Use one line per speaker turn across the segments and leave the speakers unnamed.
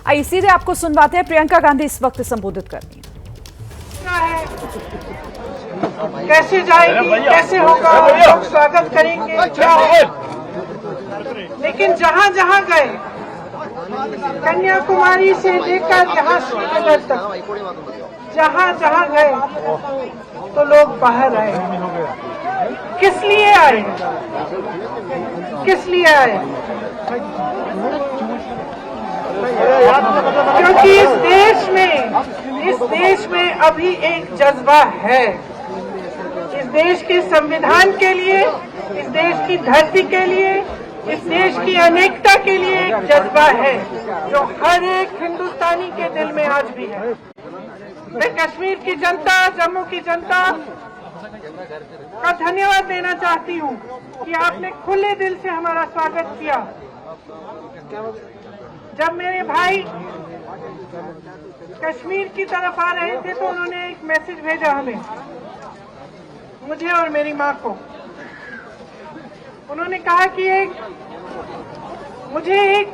आइए सीधे आपको सुनवाते हैं, प्रियंका गांधी इस वक्त संबोधित कर रही हैं।
कैसे जाएगी, कैसे होगा, लोग स्वागत करेंगे, क्या होगा। लेकिन जहां जहां गए, कन्याकुमारी से लेकर यहाँ श्रीनगर तक, जहां जहां गए तो लोग बाहर आए। किस लिए आए, किस लिए आए? क्योंकि इस देश में अभी एक जज्बा है। इस देश के संविधान के लिए, इस देश की धरती के लिए, इस देश की अनेकता के लिए एक जज्बा है जो हर एक हिंदुस्तानी के दिल में आज भी है। मैं कश्मीर की जनता, जम्मू की जनता का धन्यवाद देना चाहती हूँ कि आपने खुले दिल से हमारा स्वागत किया। जब मेरे भाई कश्मीर की तरफ आ रहे थे तो उन्होंने एक मैसेज भेजा हमें, मुझे और मेरी माँ को। उन्होंने कहा कि मुझे एक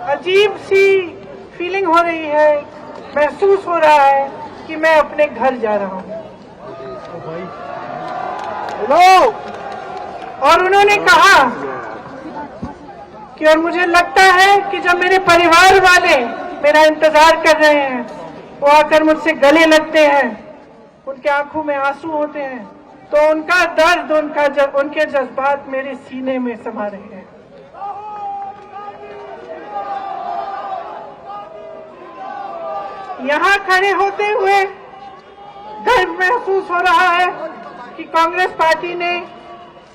अजीब सी फीलिंग हो रही है, महसूस हो रहा है कि मैं अपने घर जा रहा हूँ। और उन्होंने कहा कि और मुझे लगता है कि जब मेरे परिवार वाले मेरा इंतजार कर रहे हैं, वो आकर मुझसे गले लगते हैं, उनके आंखों में आंसू होते हैं, तो उनका दर्द, उनके जज्बात मेरे सीने में समा रहे हैं। यहाँ खड़े होते हुए गर्व महसूस हो रहा है कि कांग्रेस पार्टी ने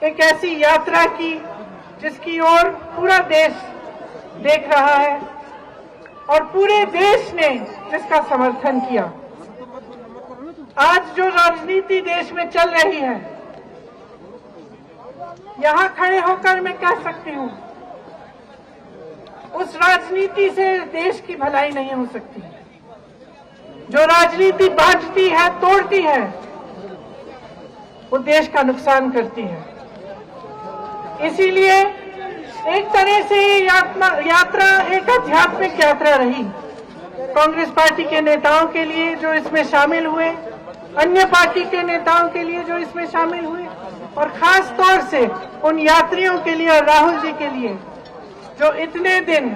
एक ऐसी यात्रा की जिसकी ओर पूरा देश देख रहा है और पूरे देश ने जिसका समर्थन किया। आज जो राजनीति देश में चल रही है, यहाँ खड़े होकर मैं कह सकती हूँ, उस राजनीति से देश की भलाई नहीं हो सकती। जो राजनीति बांटती है, तोड़ती है, वो देश का नुकसान करती है। इसीलिए एक तरह से यात्रा एक आध्यात्मिक यात्रा रही कांग्रेस पार्टी के नेताओं के लिए जो इसमें शामिल हुए, अन्य पार्टी के नेताओं के लिए जो इसमें शामिल हुए, और खास तौर से उन यात्रियों के लिए और राहुल जी के लिए जो इतने दिन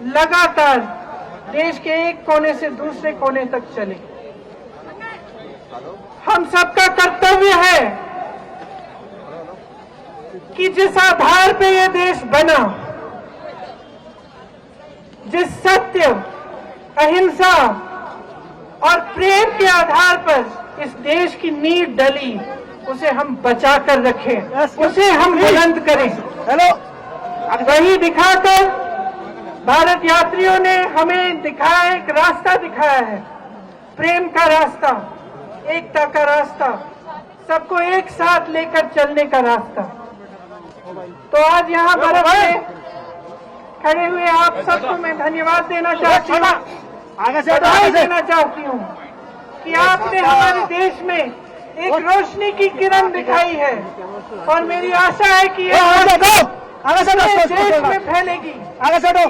लगातार देश के एक कोने से दूसरे कोने तक चले। हम सबका कर्तव्य है कि जिस आधार पे ये देश बना, जिस सत्य, अहिंसा और प्रेम के आधार पर इस देश की नींव डली, उसे हम बचा कर रखें, उसे हम बुलंद करें। वही दिखाकर भारत यात्रियों ने हमें दिखाया, एक रास्ता दिखाया है, प्रेम का रास्ता, एकता का रास्ता, सबको एक साथ लेकर चलने का रास्ता। तो आज यहाँ बर्फ में खड़े हुए आप सबको मैं धन्यवाद देना चाहती हूँ, बधाई देना चाहती हूँ कि आपने हमारे देश में एक रोशनी की किरण दिखाई है और मेरी आशा है कि ये देश में फैलेगी,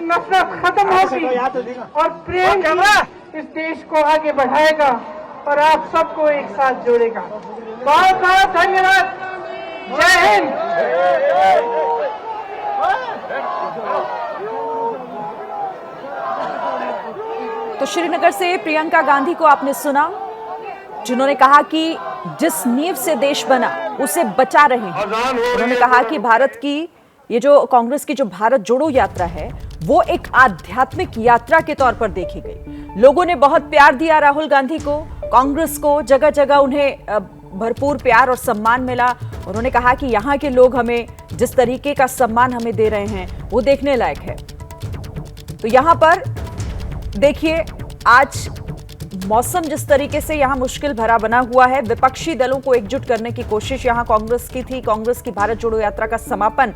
नफरत खत्म होगी और प्रेम इस देश को आगे बढ़ाएगा और आप सबको एक साथ जोड़ेगा। बहुत बहुत धन्यवाद। जय हिंद।
तो श्रीनगर से प्रियंका गांधी को आपने सुना, जिन्होंने कहा कि जिस नींव से देश बना उसे बचा रहे हैं। उन्होंने कहा कि भारत की ये जो कांग्रेस की जो भारत जोड़ो यात्रा है वो एक आध्यात्मिक यात्रा के तौर पर देखी गई। लोगों ने बहुत प्यार दिया राहुल गांधी को, कांग्रेस को, जगह जगह उन्हें भरपूर प्यार और सम्मान मिला। उन्होंने कहा कि यहाँ के लोग हमें जिस तरीके का सम्मान हमें दे रहे हैं वो देखने लायक है। तो यहाँ पर देखिए आज मौसम जिस तरीके से यहाँ मुश्किल भरा बना हुआ है, विपक्षी दलों को एकजुट करने की कोशिश यहाँ कांग्रेस की थी। कांग्रेस की भारत जोड़ो यात्रा का समापन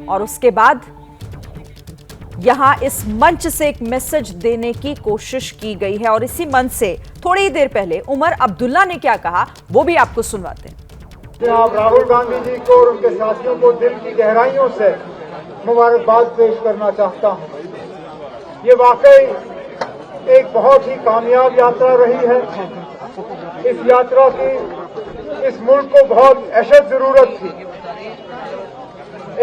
और उसके बाद यहां इस मंच से एक मैसेज देने की कोशिश की गई है और इसी मंच से थोड़ी ही देर पहले उमर अब्दुल्ला ने क्या कहा वो भी आपको सुनवाते हैं।
जनाब राहुल गांधी जी को और उनके साथियों को दिल की गहराइयों से मुबारकबाद पेश करना चाहता हूं। ये वाकई एक बहुत ही कामयाब यात्रा रही है। इस यात्रा की इस मुल्क को बहुत अशद जरूरत थी।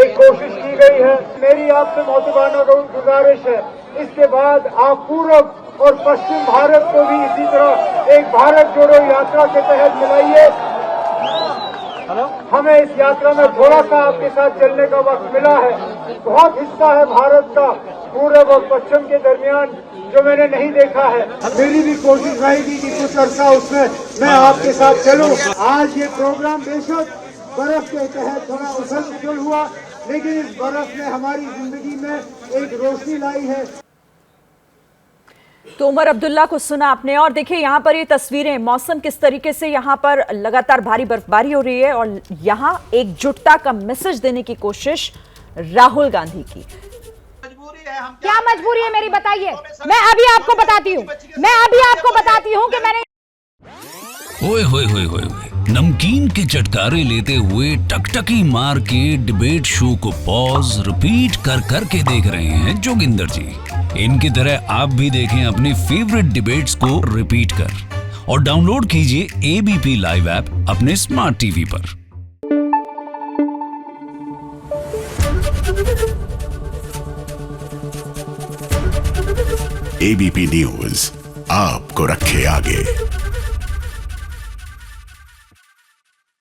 एक कोशिश की गई है। मेरी आपसे मोहतबाना गुजारिश है, इसके बाद आप पूर्व और पश्चिम भारत को भी इसी तरह एक भारत जोड़ो यात्रा के तहत मिलाइए। हमें इस यात्रा में थोड़ा सा आपके साथ चलने का वक्त मिला है। बहुत हिस्सा है भारत का पूर्व और पश्चिम के दरमियान जो मैंने नहीं देखा है। मेरी भी कोशिश रहेगी कि कुछ अरसा उसमें मैं आपके साथ चलूं। आज ये प्रोग्राम बेशक बर्फ के तहत थोड़ा उछल पुछल हुआ, लेकिन इस बर्फ ने हमारी जिंदगी में एक रोशनी लाई है।
तो उमर अब्दुल्ला को सुना आपने। और देखिए यहाँ पर ये तस्वीरें, मौसम किस तरीके से यहाँ पर लगातार भारी बर्फबारी हो रही है और यहाँ एकजुटता का मैसेज देने की कोशिश राहुल गांधी की।
क्या मजबूरी है मेरी, बताइए। मैं अभी आपको बताती हूँ कि मैंने
ओए होए होए होए नमकीन के चटकारे लेते हुए टकटकी मार के डिबेट शो को पॉज रिपीट कर करके देख रहे हैं जोगिंदर जी। इनकी तरह आप भी देखें अपने फेवरेट डिबेट्स को रिपीट कर और डाउनलोड कीजिए एबीपी लाइव ऐप अपने स्मार्ट टीवी पर।
एबीपी न्यूज आपको रखे आगे।